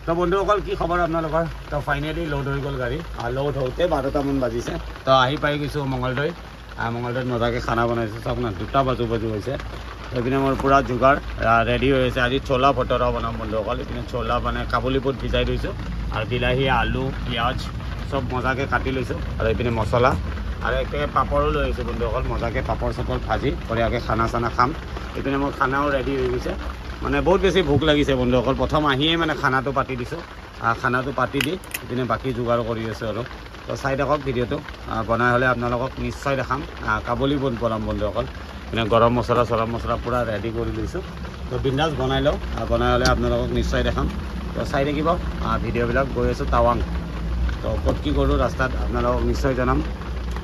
তো বন্ধুসকল কি খবৰ আপোনালোকৰ তো ফাইনেলি লোড হৈ গ'ল গাড়ী আৰু লোড হওঁতে 12টামান বাজিছে তো আহি পাই গৈছোঁ মঙলদৈ মঙলদৈত মজাকৈ খানা বনাইছোঁ চাওক না 2টা বাজু হৈছে এইপিনে মোৰ পূৰা যোগাৰ ৰেডি হৈ আছে আজি ছোলা ভটোৰা বনাম বন্ধুসকল এইপিনে ছোলা মানে কাবুলী বুট ভিজাই লৈছোঁ আৰু বিলাহী আলু পিঁয়াজ চব মজাকৈ কাটি লৈছোঁ আৰু এইপিনে মছলা আৰু একে পাপৰো লৈ আহিছোঁ বন্ধুসকল মজাকৈ পাপৰ চাপৰ ভাজি বঢ়িয়াকৈ খানা চানা খাম এইপিনে মোৰ খানাও ৰেডি হৈ গৈছে মানে বহুত বেছি ভোক লাগিছে বন্ধুসকল প্ৰথম আহিয়ে মানে খানাটো পাতি দিছোঁ খানাটো পাতি দি এইপিনে বাকী যোগাৰ কৰি আছোঁ আৰু তো চাই থাকক ভিডিঅ'টো বনাই হ'লে আপোনালোকক নিশ্চয় দেখাম কাবুলী বুট বনাম বন্ধুসকল মানে গৰম মছলা পূৰা ৰেডি কৰি লৈছোঁ তো বিন্দাছ বনাই লওঁ বনাই হ'লে আপোনালোকক নিশ্চয় দেখাম তো চাই থাকিব ভিডিঅ'বিলাক গৈ আছোঁ টাৱাং তো ক'ত কি কৰোঁ ৰাস্তাত আপোনালোকক নিশ্চয় জনাম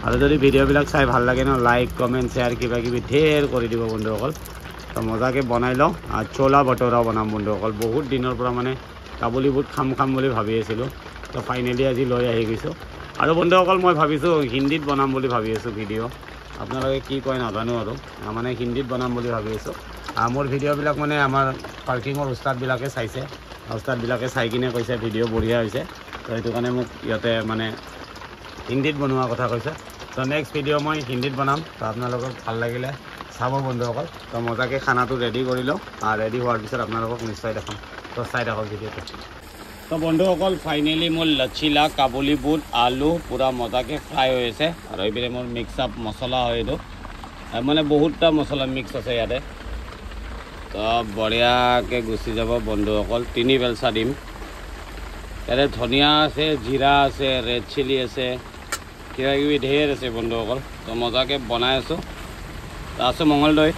আৰু যদি ভিডিঅ'বিলাক চাই ভাল লাগে ন লাইক কমেণ্ট শ্বেয়াৰ কিবা কিবি ঢেৰ কৰি দিব বন্ধুসকল তো মজাকৈ বনাই লওঁ ছোলা ভটোৰা বনাম বন্ধুসকল বহুত দিনৰ পৰা মানে কাবুলী বুট খাম বুলি ভাবি আছিলোঁ তো ফাইনেলি আজি লৈ আহি গৈছোঁ আৰু বন্ধুসকল মই ভাবিছোঁ হিন্দীত বনাম বুলি ভাবি আছোঁ ভিডিঅ' আপোনালোকে কি কয় নাজানো আৰু মানে হিন্দীত বনাম বুলি ভাবি আছোঁ মোৰ ভিডিঅ'বিলাক মানে আমাৰ পাৰ্কিঙৰ উস্তাদবিলাকে চাইছে উস্তাদবিলাকে চাই কিনে কৈছে ভিডিঅ' বঢ়িয়া হৈছে তো সেইটো কাৰণে মোক ইহঁতে মানে হিন্দীত বনোৱা কথা কৈছে তো নেক্সট ভিডিঅ' মই হিন্দীত বনাম তো আপোনালোকক ভাল লাগিলে চাব বন্ধুসকল তো মজাকৈ খানাটো ৰেডি কৰি লওঁ ৰেডি হোৱাৰ পিছত আপোনালোকক নিশ্চয় দেখাম তো চাই থাকক ভিডিঅ'টো তো বন্ধুসকল ফাইনেলি মোৰ লচিলা কাবুলী বুট আলু পূৰা মজাকৈ ফ্ৰাই হৈ আছে আৰু এইপিনে মোৰ মিক্স আপ মছলা হয় এইটো মানে বহুতটা মছলা মিক্স আছে ইয়াতে তো বঢ়িয়াকৈ গুচি যাব বন্ধুসকল 3 বেলচা দিম ইয়াতে ধনিয়া আছে জিৰা আছে ৰেড চিলি আছে কিবা কিবি ঢেৰ আছে বন্ধুসকল তো মজাকৈ বনাই আছোঁ আছোঁ মঙলদৈ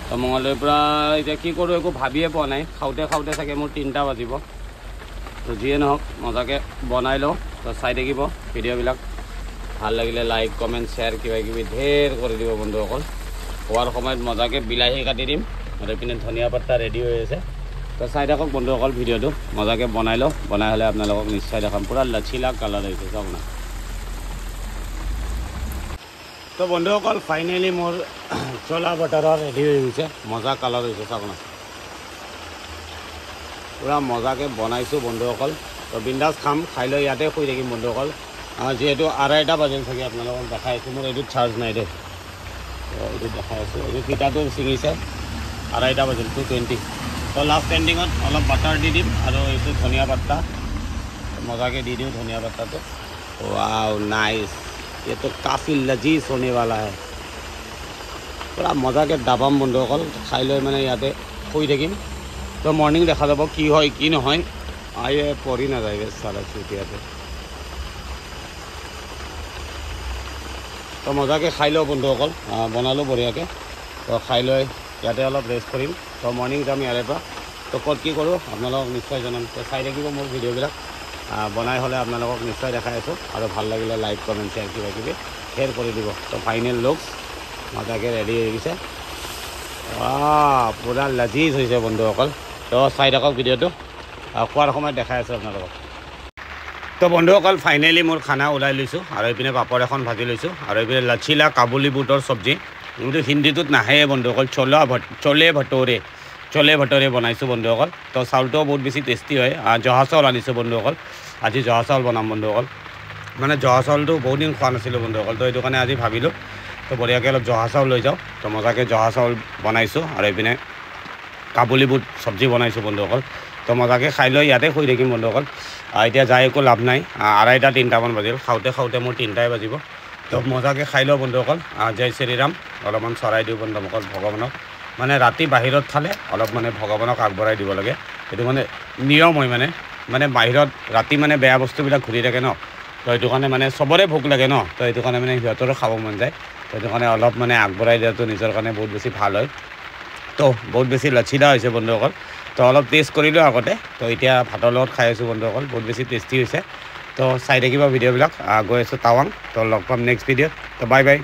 তো মঙলদৈৰ পৰা এতিয়া কি কৰোঁ একো ভাবিয়ে পোৱা নাই খাওঁতে চাগে মোৰ 3টা বাজিব তো যিয়ে নহওক মজাকৈ বনাই লওঁ তো চাই থাকিব ভিডিঅ'বিলাক ভাল লাগিলে লাইক কমেণ্ট শ্বেয়াৰ কিবা কিবি ঢেৰ কৰি দিব বন্ধুসকল খোৱাৰ সময়ত মজাকৈ বিলাহী কাটি দিম আৰু এইপিনে ধনিয়া পাত্তা ৰেডি হৈ আছে তো চাই থাকক বন্ধুসকল ভিডিঅ'টো মজাকৈ বনাই লওঁ বনাই হ'লে আপোনালোকক নিশ্চয় দেখাম পূৰা লচিলা কালাৰ হৈছে চাওক না তো বন্ধুসকল ফাইনেলি মোৰ ছোলা ভটোৰা ৰেডি হৈ গৈছে মজা কালাৰ হৈছে চাওক না পূৰা মজাকৈ বনাইছোঁ বন্ধুসকল তো বিন্দাছ খাম খাই লৈ ইয়াতে শুই থাকিম বন্ধুসকল যিহেতু 2:30 বাজিল চাগে আপোনালোকক দেখাই আছোঁ মোৰ এইটোত চাৰ্জ নাই দেই তো এইটো দেখাই আছোঁ এইটো ফিটাটো ছিঙিছে 2:30 বাজিল 2:20 তো লাষ্ট এণ্ডিঙত অলপ বাটাৰ দি দিম আৰু এইটো ধনিয়া পাত্তা মজাকৈ দি দিওঁ ধনিয়া পাত্তাটো ৱাও নাইচ ये तो काफ़ी लजीज होने वाला है पूरा मजाকৈ দাবাম বন্ধুসকল খাই লৈ মানে ইয়াতে শুই থাকিম তো মৰ্ণিং দেখা যাব কি হয় কি নহয় আয়ে পৰি নাযায় চালা চুট ইয়াতে তো মজাকৈ খাই লওঁ বন্ধুসকল বনালোঁ বঢ়িয়াকৈ তো খাই লৈ ইয়াতে অলপ ৰেষ্ট কৰিম তো মৰ্ণিং যাম ইয়াৰে পৰা তো ক'ত কি কৰোঁ আপোনালোকক নিশ্চয় জনাম তো চাই থাকিব মোৰ ভিডিঅ'বিলাক বনাই হ'লে আপোনালোকক নিশ্চয় দেখাই আছোঁ আৰু ভাল লাগিলে লাইক কমেণ্ট শ্বেয়াৰ কিবা কিবি শ্বেয়াৰ কৰি দিব তো ফাইনেল লুকছ মজাকৈ ৰেডি হৈ গৈছে পূৰা লজিজ হৈছে বন্ধুসকল তো চাই থাকক ভিডিঅ'টো খোৱাৰ সময়ত দেখাই আছোঁ আপোনালোকক তো বন্ধুসকল ফাইনেলি মোৰ খানা ওলাই লৈছোঁ আৰু এইপিনে পাপৰ এখন ভাজি লৈছোঁ আৰু এইপিনে লচিলা কাবুলী বুটৰ চব্জি কিন্তু হিন্দীটোত নাহে বন্ধুসকল চলে ভটোৰে বনাইছোঁ বন্ধুসকল তো চাউলটোও বহুত বেছি টেষ্টি হয় জহা চাউল আনিছোঁ বন্ধুসকল আজি জহা চাউল বনাম বন্ধুসকল মানে জহা চাউলটো বহুত দিন খোৱা নাছিলোঁ বন্ধুসকল তো এইটো কাৰণে আজি ভাবিলোঁ তো বঢ়িয়াকৈ অলপ জহা চাউল লৈ যাওঁ তো মজাকৈ জহা চাউল বনাইছোঁ আৰু এইপিনে কাবুলী বুট চব্জি বনাইছোঁ বন্ধুসকল তো মজাকৈ খাই লৈ ইয়াতে শুই থাকিম বন্ধুসকল এতিয়া যাই একো লাভ নাই 2:30-3টামান বাজিল খাওঁতে মোৰ 3টাই বাজিব তো মজাকৈ খাই লওঁ বন্ধুসকল জয় শ্ৰীৰাম অলপমান চৰাই দিওঁ বন্ধুসকল ভগৱানক মানে ৰাতি বাহিৰত খালে অলপ মানে ভগৱানক আগবঢ়াই দিব লাগে এইটো মানে নিয়ম হয় মানে বাহিৰত ৰাতি মানে বেয়া বস্তুবিলাক ঘূৰি থাকে ন তো সেইটো কাৰণে মানে চবৰে ভোক লাগে ন তো সেইটো কাৰণে মানে সিহঁতৰো খাব মন যায় তো সেইটো কাৰণে অলপ মানে আগবঢ়াই দিয়াটো নিজৰ কাৰণে বহুত বেছি ভাল হয় তো বহুত বেছি লচিলা হৈছে বন্ধুসকল তো অলপ টেষ্ট কৰিলোঁ আগতে তো এতিয়া ভাতৰ লগত খাই আছোঁ বন্ধুসকল বহুত বেছি টেষ্টি হৈছে তো চাই থাকিব ভিডিঅ'বিলাক গৈ আছোঁ টাৱাং তো লগ পাম নেক্সট ভিডিঅ'ত তো বাই বাই